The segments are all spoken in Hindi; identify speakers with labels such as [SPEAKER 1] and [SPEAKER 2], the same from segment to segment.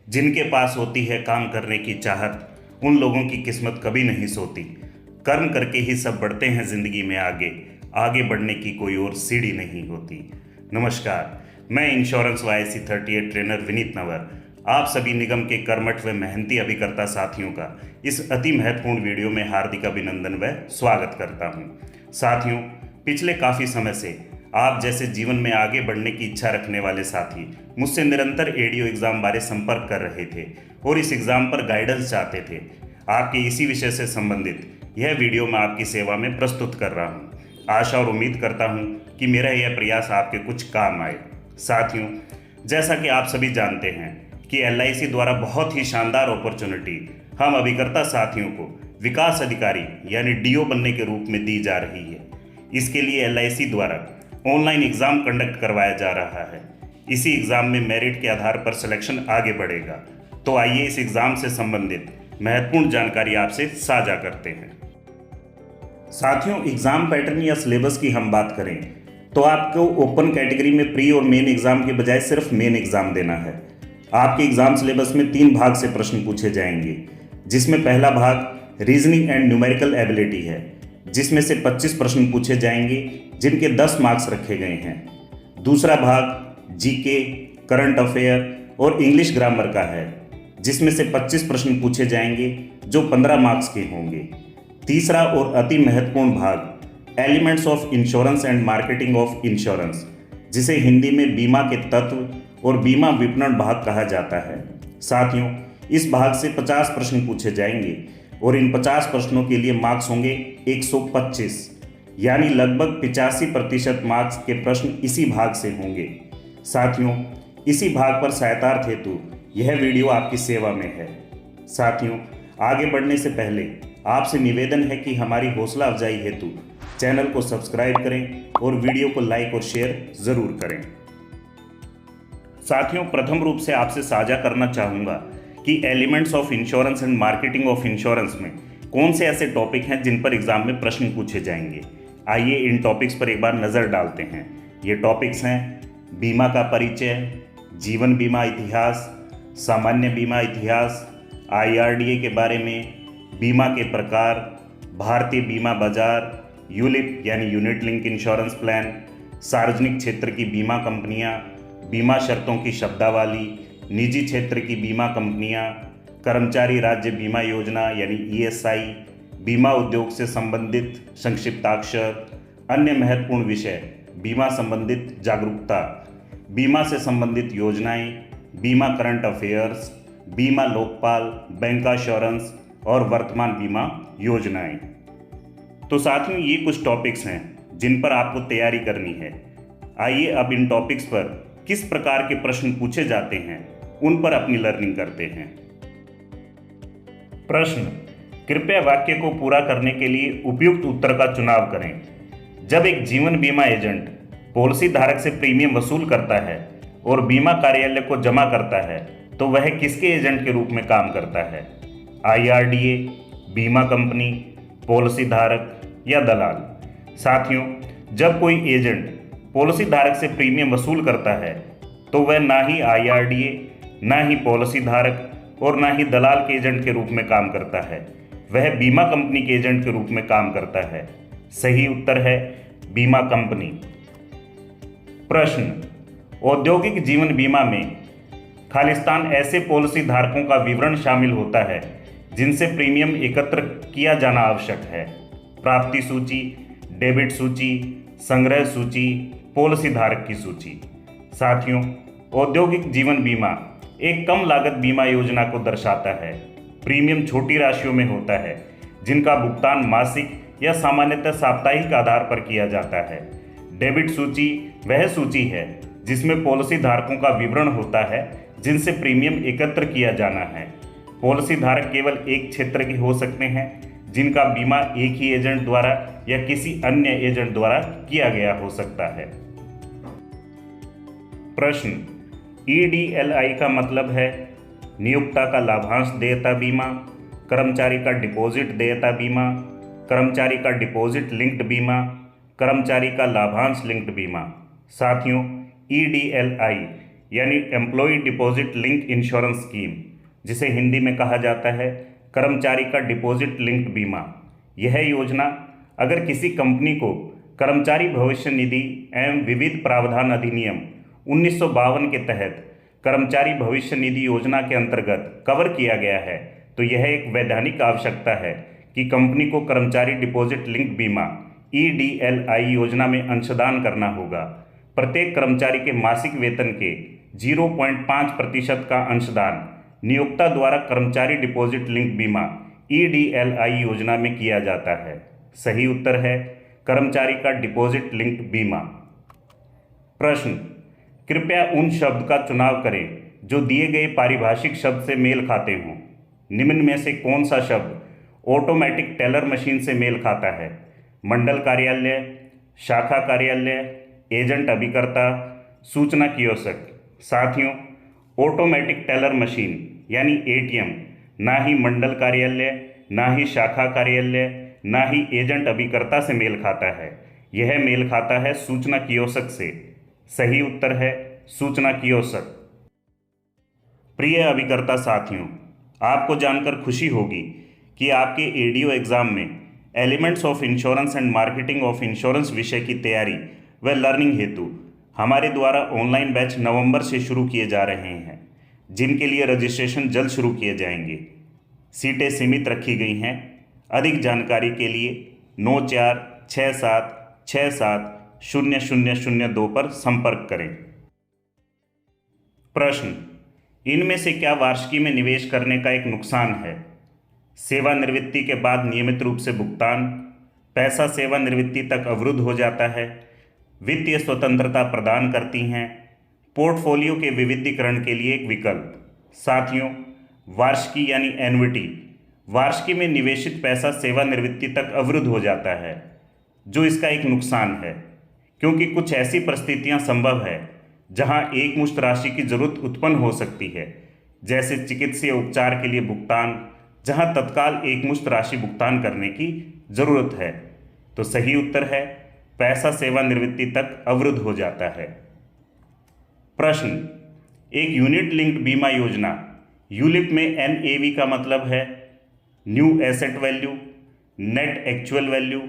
[SPEAKER 1] जिनके पास होती है काम करने की चाहत, उन लोगों की किस्मत कभी नहीं सोती। कर्म करके ही सब बढ़ते हैं जिंदगी में आगे, आगे बढ़ने की कोई और सीढ़ी नहीं होती। नमस्कार, मैं इंश्योरेंस वाईसी 38 ट्रेनर विनीत नवर आप सभी निगम के कर्मठ व मेहनती अभिकर्ता साथियों का इस अति महत्वपूर्ण वीडियो में हार्दिक अभिनंदन व स्वागत करता हूं। साथियों, पिछले काफ़ी समय से आप जैसे जीवन में आगे बढ़ने की इच्छा रखने वाले साथी मुझसे निरंतर एडीओ एग्ज़ाम बारे संपर्क कर रहे थे और इस एग्ज़ाम पर गाइडेंस चाहते थे। आपके इसी विषय से संबंधित यह वीडियो मैं आपकी सेवा में प्रस्तुत कर रहा हूँ। आशा और उम्मीद करता हूँ कि मेरा यह प्रयास आपके कुछ काम आए। साथियों, जैसा कि आप सभी जानते हैं कि एलआईसी द्वारा बहुत ही शानदार अपॉर्चुनिटी हम अभिकर्ता साथियों को विकास अधिकारी यानी डीओ बनने के रूप में दी जा रही है। इसके लिए एलआईसी द्वारा ऑनलाइन एग्ज़ाम कंडक्ट करवाया जा रहा है। इसी एग्ज़ाम में मेरिट के आधार पर सिलेक्शन आगे बढ़ेगा। तो आइए इस एग्ज़ाम से संबंधित महत्वपूर्ण जानकारी आपसे साझा करते हैं। साथियों, एग्ज़ाम पैटर्न या सिलेबस की हम बात करें तो आपको ओपन कैटेगरी में प्री और मेन एग्ज़ाम के बजाय सिर्फ मेन एग्ज़ाम देना है। आपके एग्ज़ाम सिलेबस में 3 भाग से प्रश्न पूछे जाएंगे, जिसमें पहला भाग रीजनिंग एंड न्यूमेरिकल एबिलिटी है, जिसमें से 25 प्रश्न पूछे जाएंगे जिनके 10 मार्क्स रखे गए हैं। दूसरा भाग जीके, करंट अफेयर और इंग्लिश ग्रामर का है, जिसमें से 25 प्रश्न पूछे जाएंगे जो 15 मार्क्स के होंगे। तीसरा और अति महत्वपूर्ण भाग elements of insurance and marketing of insurance, जिसे हिंदी में बीमा के तत्व और बीमा विपणन भाग कहा जाता है। साथियों, इस भाग से 50 प्रश्न पूछे जाएंगे और इन 50 प्रश्नों के लिए मार्क्स होंगे 125, यानी लगभग 85% मार्क्स के प्रश्न इसी भाग से होंगे। साथियों, इसी भाग पर सहायतार्थ हेतु यह वीडियो आपकी सेवा में है। साथियों, आगे बढ़ने से पहले आपसे निवेदन है कि हमारी हौसला अफजाई हेतु चैनल को सब्सक्राइब करें और वीडियो को लाइक और शेयर ज़रूर करें। साथियों, प्रथम रूप से आपसे साझा करना चाहूँगा कि elements of insurance and marketing of insurance में कौन से ऐसे टॉपिक हैं जिन पर एग्जाम में प्रश्न पूछे जाएंगे। आइए इन टॉपिक्स पर एक बार नज़र डालते हैं। ये टॉपिक्स हैं बीमा का परिचय, जीवन बीमा इतिहास, सामान्य बीमा इतिहास, आईआरडीए के बारे में, बीमा के प्रकार, भारतीय बीमा बाजार, यूलिप यानी यूनिट लिंक इंश्योरेंस प्लान, सार्वजनिक क्षेत्र की बीमा कंपनियां, बीमा शर्तों की शब्दावली, निजी क्षेत्र की बीमा कंपनियां, कर्मचारी राज्य बीमा योजना यानी ईएसआई, बीमा उद्योग से संबंधित संक्षिप्ताक्षर, अन्य महत्वपूर्ण विषय, बीमा संबंधित जागरूकता, बीमा से संबंधित योजनाएं, बीमा करंट अफेयर्स, बीमा लोकपाल, बैंक इंश्योरेंस और वर्तमान बीमा योजनाएं। तो साथियों, ये कुछ टॉपिक्स हैं जिन पर आपको तैयारी करनी है। आइए अब इन टॉपिक्स पर किस प्रकार के प्रश्न पूछे जाते हैं उन पर अपनी लर्निंग करते हैं। प्रश्न: कृपया वाक्य को पूरा करने के लिए उपयुक्त उत्तर का चुनाव करें। जब एक जीवन बीमा एजेंट पॉलिसी धारक से प्रीमियम वसूल करता है और बीमा कार्यालय को जमा करता है तो वह किसके एजेंट के रूप में काम करता है? आईआरडीए, बीमा कंपनी, पॉलिसी धारक या दलाल? साथियों, जब कोई एजेंट पॉलिसी धारक से प्रीमियम वसूल करता है तो वह ना ही आईआरडीए, ना ही पॉलिसी धारक और ना ही दलाल के एजेंट के रूप में काम करता है, वह बीमा कंपनी के एजेंट के रूप में काम करता है। सही उत्तर है बीमा कंपनी। प्रश्न: औद्योगिक जीवन बीमा में खालिस्तान ऐसे पॉलिसी धारकों का विवरण शामिल होता है जिनसे प्रीमियम एकत्र किया जाना आवश्यक है। प्राप्ति सूची, डेबिट सूची, संग्रह सूची, पॉलिसी धारक की सूची। साथियों, औद्योगिक जीवन बीमा एक कम लागत बीमा योजना को दर्शाता है। प्रीमियम छोटी राशियों में होता है जिनका भुगतान मासिक या सामान्यतः साप्ताहिक आधार पर किया जाता है। डेबिट सूची वह सूची है जिसमें पॉलिसी धारकों का विवरण होता है जिनसे प्रीमियम एकत्र किया जाना है। पॉलिसी धारक केवल एक क्षेत्र के हो सकते हैं जिनका बीमा एक ही एजेंट द्वारा या किसी अन्य एजेंट द्वारा किया गया हो सकता है। प्रश्न: ईडीएलआई का मतलब है नियोक्ता का लाभांश देयता बीमा, कर्मचारी का डिपॉजिट देयता बीमा, कर्मचारी का डिपॉजिट लिंक्ड बीमा, कर्मचारी का लाभांश लिंक्ड बीमा। साथियों, ईडीएलआई यानी employ deposit link insurance scheme, जिसे हिंदी में कहा जाता है कर्मचारी का डिपॉजिट लिंक्ड बीमा। यह योजना अगर किसी कंपनी को कर्मचारी भविष्य निधि एवं विविध प्रावधान अधिनियम 1952 के तहत कर्मचारी भविष्य निधि योजना के अंतर्गत कवर किया गया है, तो यह एक वैधानिक आवश्यकता है कि कंपनी को कर्मचारी डिपॉजिट लिंक्ड बीमा EDLI योजना में अंशदान करना होगा। प्रत्येक कर्मचारी के मासिक वेतन के 0.5% का अंशदान नियोक्ता द्वारा कर्मचारी डिपॉजिट लिंक बीमा EDLI योजना में किया जाता है। सही उत्तर है कर्मचारी का डिपॉजिट लिंक्ड बीमा। प्रश्न, कृपया उन शब्द का चुनाव करें जो दिए गए पारिभाषिक शब्द से मेल खाते हों। निम्न में से कौन सा शब्द ऑटोमेटिक टेलर मशीन से मेल खाता है? मंडल कार्यालय, शाखा कार्यालय, एजेंट अभिकर्ता, सूचना कियोस्क। साथियों, ऑटोमेटिक टेलर मशीन यानी ATM ना ही मंडल कार्यालय, ना ही शाखा कार्यालय, ना ही एजेंट अभिकर्ता से मेल खाता है। यह मेल खाता है सूचना कियोस्क से। सही उत्तर है सूचना कियोस्क। प्रिय अभिकर्ता साथियों, आपको जानकर खुशी होगी कि आपके ADO एग्ज़ाम में elements of insurance and marketing of insurance विषय की तैयारी व लर्निंग हेतु हमारे द्वारा ऑनलाइन बैच नवंबर से शुरू किए जा रहे हैं, जिनके लिए रजिस्ट्रेशन जल्द शुरू किए जाएंगे। सीटें सीमित रखी गई हैं। अधिक जानकारी के लिए 9467670002 पर संपर्क करें। प्रश्न, इनमें से क्या वार्षिकी में निवेश करने का एक नुकसान है? सेवानिवृत्ति के बाद नियमित रूप से भुगतान, पैसा सेवानिवृत्ति तक अवरुद्ध हो जाता है, वित्तीय स्वतंत्रता प्रदान करती हैं, पोर्टफोलियो के विविधीकरण के लिए एक विकल्प। साथियों, वार्षिकी यानी एन्युटी, वार्षिकी में निवेशित पैसा सेवानिवृत्ति तक अवरुद्ध हो जाता है, जो इसका एक नुकसान है, क्योंकि कुछ ऐसी परिस्थितियां संभव है जहां एकमुश्त राशि की जरूरत उत्पन्न हो सकती है, जैसे चिकित्सीय उपचार के लिए भुगतान, जहां तत्काल एकमुश्त राशि भुगतान करने की जरूरत है। तो सही उत्तर है पैसा सेवानिवृत्ति तक अवरुद्ध हो जाता है। प्रश्न, एक यूनिट लिंक्ड बीमा योजना यूलिप में NAV का मतलब है new asset value, net actual value,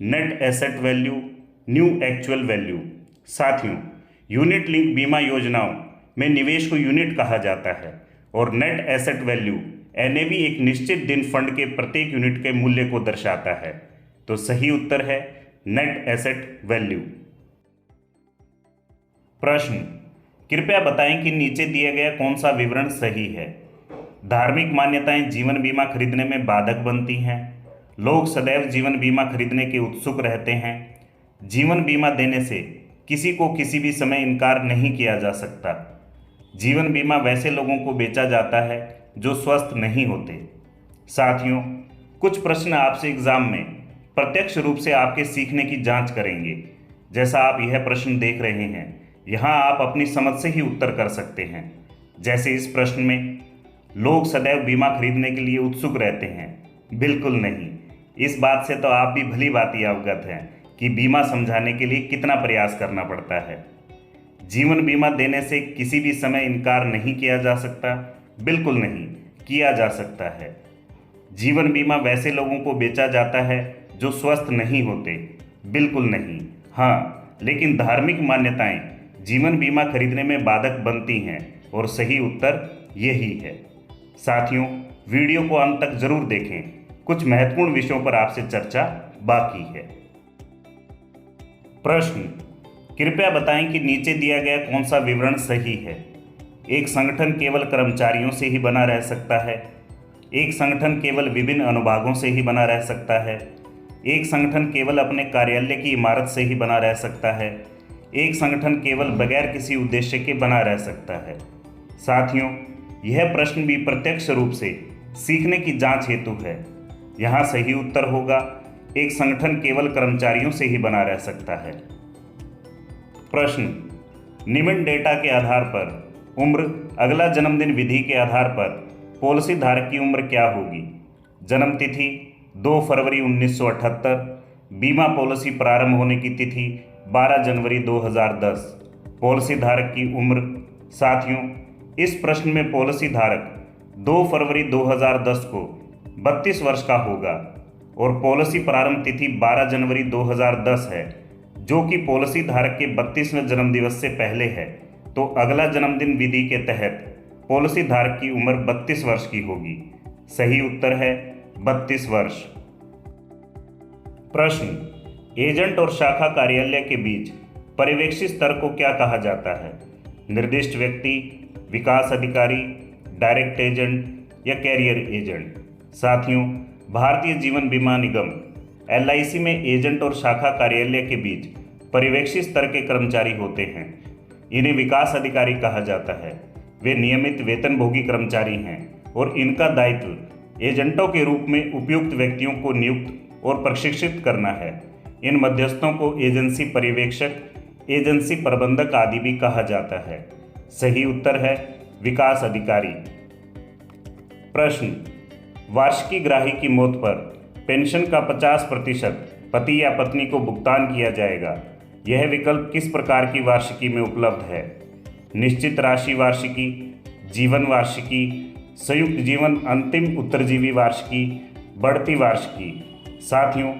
[SPEAKER 1] net asset value, new actual value. साथियों, यूनिट लिंक बीमा योजनाओं में निवेश को यूनिट कहा जाता है और नेट एसेट वैल्यू NAV एक निश्चित दिन फंड के प्रत्येक यूनिट के मूल्य को दर्शाता है। तो सही उत्तर है नेट एसेट वैल्यू। प्रश्न, कृपया बताएं कि नीचे दिया गया कौन सा विवरण सही है? धार्मिक मान्यताएं जीवन बीमा खरीदने में बाधक बनती हैं। लोग सदैव जीवन बीमा खरीदने के उत्सुक रहते हैं। जीवन बीमा देने से किसी को किसी भी समय इनकार नहीं किया जा सकता। जीवन बीमा वैसे लोगों को बेचा जाता है जो स्वस्थ नहीं होते। साथियों, कुछ प्रश्न आपसे एग्जाम में प्रत्यक्ष रूप से आपके सीखने की जांच करेंगे। जैसा आप यह प्रश्न देख रहे हैं, यहाँ आप अपनी समझ से ही उत्तर कर सकते हैं। जैसे इस प्रश्न में, लोग सदैव बीमा खरीदने के लिए उत्सुक रहते हैं। बिल्कुल नहीं। इस बात से तो आप भी भली भांति अवगत हैं कि बीमा समझाने के लिए कितना प्रयास करना पड़ता है। जीवन बीमा देने से किसी भी समय इनकार नहीं किया जा सकता। बिल्कुल नहीं किया जा सकता है। जीवन बीमा वैसे लोगों को बेचा जाता है जो स्वस्थ नहीं होते। बिल्कुल नहीं। हाँ, लेकिन धार्मिक मान्यताएं जीवन बीमा खरीदने में बाधक बनती हैं और सही उत्तर यही है। साथियों, वीडियो को अंत तक जरूर देखें। कुछ महत्वपूर्ण विषयों पर आपसे चर्चा बाकी है। प्रश्न, कृपया बताएं कि नीचे दिया गया कौन सा विवरण सही है? एक संगठन केवल कर्मचारियों से ही बना रह सकता है। एक संगठन केवल विभिन्न अनुभागों से ही बना रह सकता है। एक संगठन केवल अपने कार्यालय की इमारत से ही बना रह सकता है। एक संगठन केवल बगैर किसी उद्देश्य के बना रह सकता है। साथियों, यह प्रश्न भी प्रत्यक्ष रूप से सीखने की जांच हेतु है। यहाँ सही उत्तर होगा एक संगठन केवल कर्मचारियों से ही बना रह सकता है। प्रश्न, निम्न डेटा के आधार पर उम्र अगला जन्मदिन विधि के आधार पर पॉलिसी धारक की उम्र क्या होगी? जन्म तिथि 2 फरवरी 1978, बीमा पॉलिसी प्रारंभ होने की तिथि 12 जनवरी 2010, पॉलिसी धारक की उम्र साथियों, इस प्रश्न में पॉलिसी धारक 2 फरवरी 2010 को 32 वर्ष का होगा और पॉलिसी प्रारंभ तिथि 12 जनवरी 2010 है, जो कि पॉलिसी धारक के 32वें जन्मदिवस से पहले है। तो अगला जन्मदिन विधि के तहत पॉलिसी धारक की उम्र 32 वर्ष की होगी। सही उत्तर है 32 वर्ष। प्रश्न, एजेंट और शाखा कार्यालय के बीच पर्यवेक्षी स्तर को क्या कहा जाता है? निर्दिष्ट व्यक्ति, विकास अधिकारी, डायरेक्ट एजेंट या कैरियर एजेंट? साथियों, भारतीय जीवन बीमा निगम LIC में एजेंट और शाखा कार्यालय के बीच पर्यवेक्षी स्तर के कर्मचारी होते हैं। इन्हें विकास अधिकारी कहा जाता है। वे नियमित वेतनभोगी कर्मचारी हैं और इनका दायित्व एजेंटों के रूप में उपयुक्त व्यक्तियों को नियुक्त और प्रशिक्षित करना है। इन मध्यस्थों को एजेंसी पर्यवेक्षक, एजेंसी प्रबंधक आदि भी कहा जाता है। सही उत्तर है विकास अधिकारी। प्रश्न, वार्षिकी ग्राही की मौत पर पेंशन का 50% पति या पत्नी को भुगतान किया जाएगा। यह विकल्प किस प्रकार की वार्षिकी में उपलब्ध है? निश्चित राशि वार्षिकी, जीवन वार्षिकी, संयुक्त जीवन अंतिम उत्तरजीवी वार्षिकी, बढ़ती वार्षिकी? साथियों,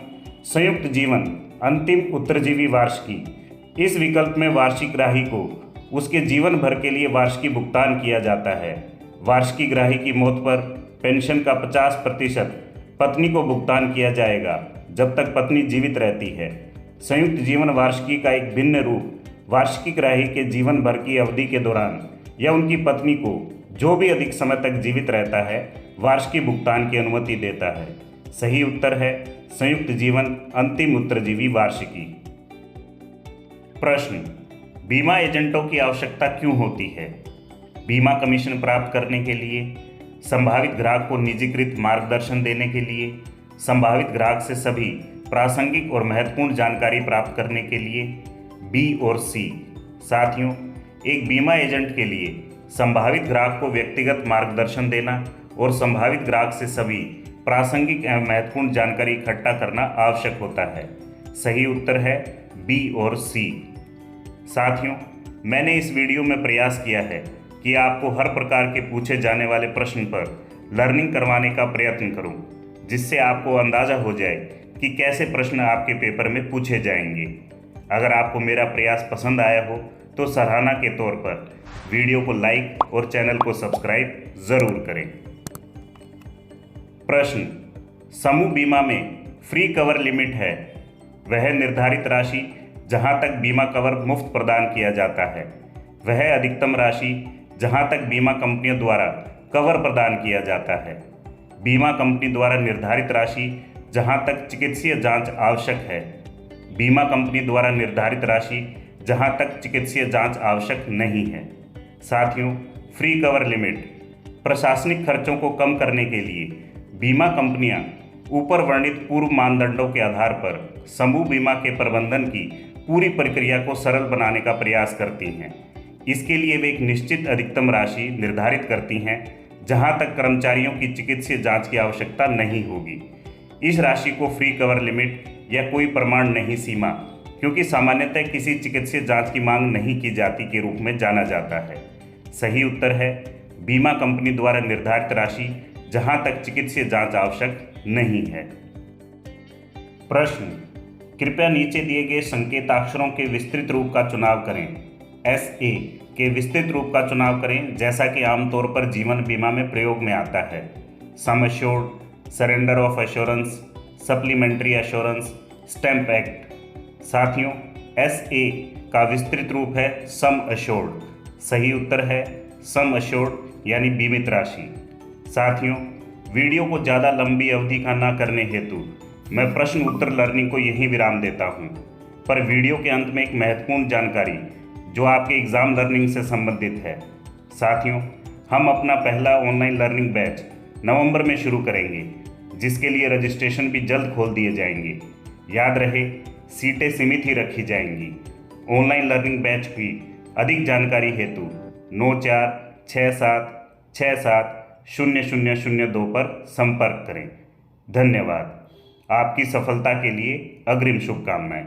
[SPEAKER 1] संयुक्त जीवन अंतिम उत्तरजीवी वार्षिकी, इस विकल्प में वार्षिक ग्राही को उसके जीवन भर के लिए वार्षिकी भुगतान किया जाता है। वार्षिकी ग्राही की मौत पर पेंशन का 50% पत्नी को भुगतान किया जाएगा जब तक पत्नी जीवित रहती है। संयुक्त जीवन वार्षिकी का एक भिन्न रूप वार्षिकी ग्राही के जीवन भर की अवधि के दौरान या उनकी पत्नी को जो भी अधिक समय तक जीवित रहता है वार्षिकी भुगतान की अनुमति देता है। सही उत्तर है संयुक्त जीवन अंतिम उत्तरजीवी वार्षिकी। प्रश्न, बीमा एजेंटों की आवश्यकता क्यों होती है? बीमा कमीशन प्राप्त करने के लिए, संभावित ग्राहक को निजीकृत मार्गदर्शन देने के लिए, संभावित ग्राहक से सभी प्रासंगिक और महत्वपूर्ण जानकारी प्राप्त करने के लिए? बी और सी? साथियों, एक बीमा एजेंट के लिए संभावित ग्राहक को व्यक्तिगत मार्गदर्शन देना और संभावित ग्राहक से सभी प्रासंगिक एवं महत्वपूर्ण जानकारी इकट्ठा करना आवश्यक होता है। सही उत्तर है बी और सी। साथियों, मैंने इस वीडियो में प्रयास किया है कि आपको हर प्रकार के पूछे जाने वाले प्रश्न पर लर्निंग करवाने का प्रयत्न करूं, जिससे आपको अंदाज़ा हो जाए कि कैसे प्रश्न आपके पेपर में पूछे जाएंगे। अगर आपको मेरा प्रयास पसंद आया हो तो सराहना के तौर पर वीडियो को लाइक और चैनल को सब्सक्राइब ज़रूर करें। प्रश्न, समूह बीमा में फ्री कवर लिमिट है वह निर्धारित राशि जहां तक बीमा कवर मुफ्त प्रदान किया जाता है। वह अधिकतम राशि जहां तक बीमा कंपनियों द्वारा कवर प्रदान किया जाता है। बीमा कंपनी द्वारा निर्धारित राशि जहां तक चिकित्सीय जांच आवश्यक है। बीमा कंपनी द्वारा निर्धारित राशि जहां तक चिकित्सीय जांच आवश्यक नहीं है। साथियों, फ्री कवर लिमिट प्रशासनिक खर्चों को कम करने के लिए बीमा कंपनियां ऊपर वर्णित पूर्व मानदंडों के आधार पर समूह बीमा के प्रबंधन की पूरी प्रक्रिया को सरल बनाने का प्रयास करती हैं। इसके लिए वे एक निश्चित अधिकतम राशि निर्धारित करती हैं जहां तक कर्मचारियों की चिकित्सीय जांच की आवश्यकता नहीं होगी। इस राशि को फ्री कवर लिमिट या कोई प्रमाण नहीं सीमा, क्योंकि सामान्यतः किसी चिकित्सीय जांच की मांग नहीं की जाती के रूप में जाना जाता है। सही उत्तर है बीमा कंपनी द्वारा निर्धारित राशि जहां तक चिकित्सीय जांच आवश्यक नहीं है। प्रश्न, कृपया नीचे दिए गए संकेताक्षरों के विस्तृत रूप का चुनाव करें। SA के विस्तृत रूप का चुनाव करें जैसा कि आमतौर पर जीवन बीमा में प्रयोग में आता है। Sum assured, surrender of assurance, supplementary assurance, stamp act. साथियों, SA का विस्तृत रूप है सम एश्योर्ड। सही उत्तर है सम एश्योर्ड यानी बीमित राशि। साथियों, वीडियो को ज़्यादा लंबी अवधि का न करने हेतु मैं प्रश्न उत्तर लर्निंग को यहीं विराम देता हूं, पर वीडियो के अंत में एक महत्वपूर्ण जानकारी जो आपके एग्ज़ाम लर्निंग से संबंधित है। साथियों, हम अपना पहला ऑनलाइन लर्निंग बैच नवंबर में शुरू करेंगे, जिसके लिए रजिस्ट्रेशन भी जल्द खोल दिए जाएंगे। याद रहे, सीटें सीमित ही रखी जाएंगी। ऑनलाइन लर्निंग बैच की अधिक जानकारी हेतु 9467670002 पर संपर्क करें। धन्यवाद। आपकी सफलता के लिए अग्रिम शुभकामनाएं।